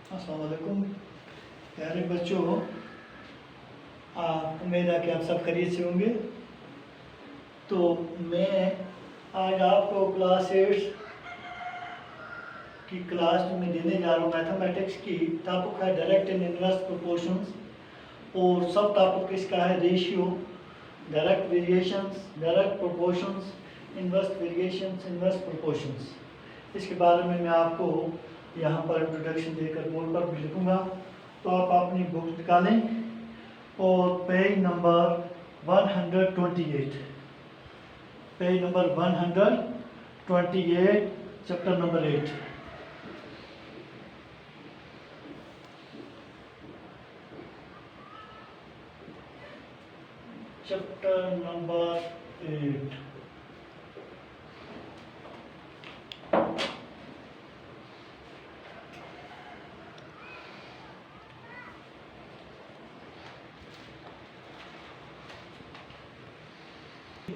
अस्सलाम वालेकुम प्यारे बच्चों, उम्मीद है कि आप सब खैरियत से होंगे। तो मैं आज आपको क्लास 8 की क्लास जो मैं देने जा रहा हूँ मैथमेटिक्स की, टॉपिक है डायरेक्ट एंड इनवर्स प्रोपोर्शंस और सब टॉपिक इसका है ratio, direct variations, direct proportions, inverse variations, inverse proportions. इसके बारे में मैं आपको यहाँ पर इंट्रोडक्शन देकर बोर्ड पर भी लिखूँगा। तो आप अपनी बुक निकालें और page number 128, page number 128, chapter number 8। Chapter number 8।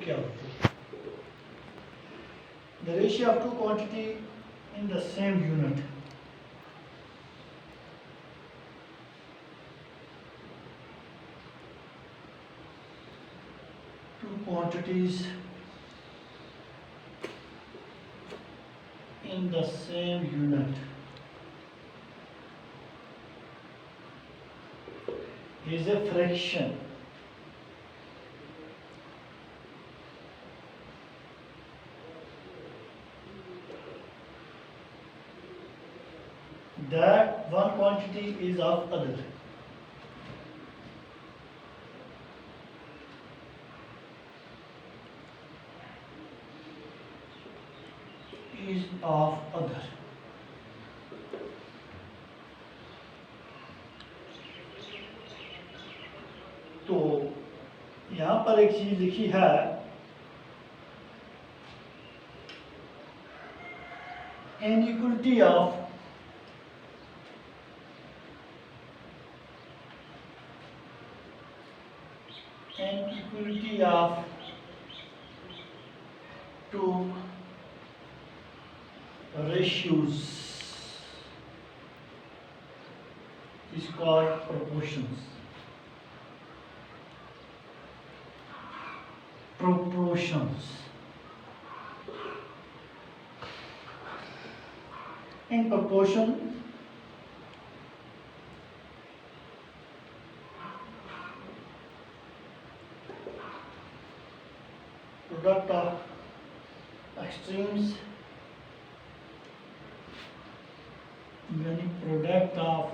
क्या होता है? The ratio of two quantity in the same unit. Two quantities in the same unit is a fraction. That one quantity is of other. Is of other. तो यहाँ पर एक चीज लिखी है, inequality of two ratios is called proportions. In proportion, product of extremes, meaning product of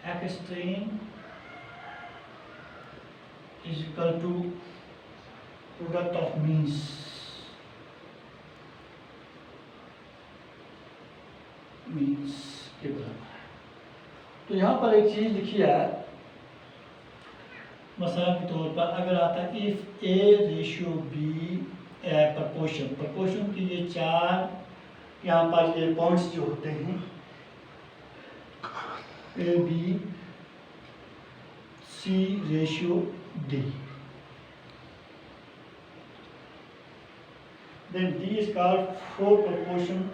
extreme is equal to product of means. के बराबर है। तो यहाँ पर एक चीज लिखी है, मसला के तौर पर अगर आता है if A ratio B proportion के लिए चार यहाँ पर ये पॉइंट्स जो होते हैं A B C ratio D, then D is called fourth proportion.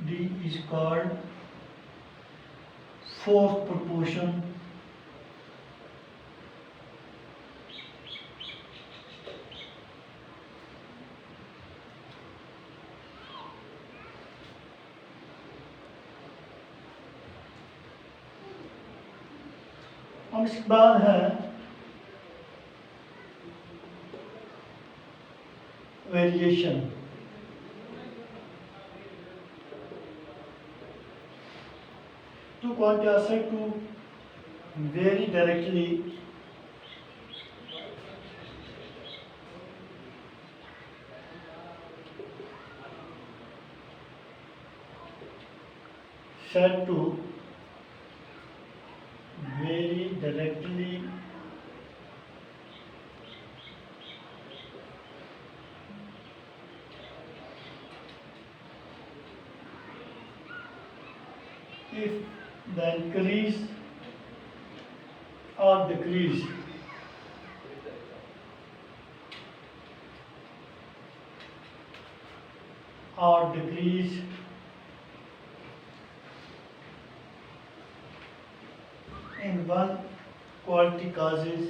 D is called fourth proportion. और इसके बाद है variation. Two quantities are said to vary directly if the increase or decrease or decrease in one quality causes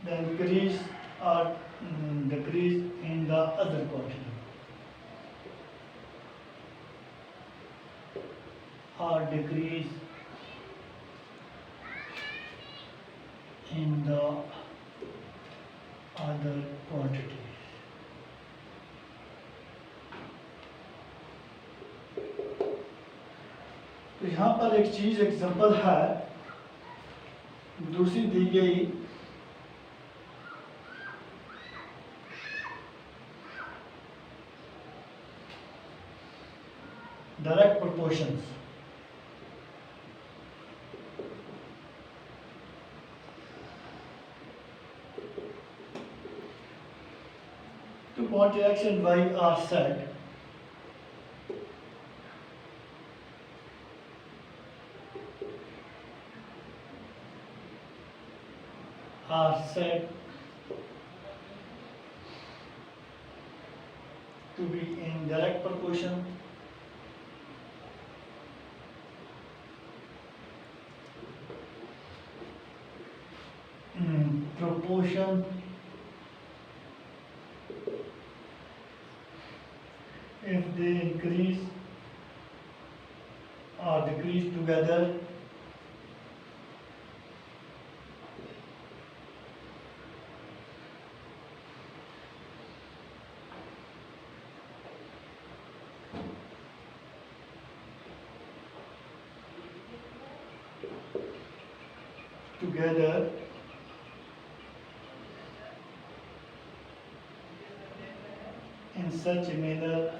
the increase or decrease in the other quantity, or decrease in the other quantity. तो यहाँ पर एक चीज example है, दूसरी दी गई direct proportions. Two quantity x and y are set to be in direct proportion if they increase or decrease together in such a manner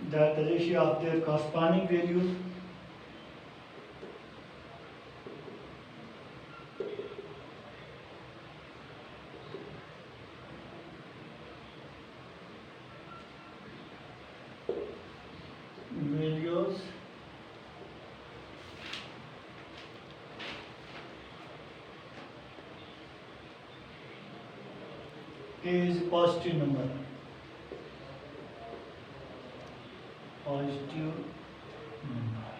that the ratio of their corresponding values is a positive number. Positive number.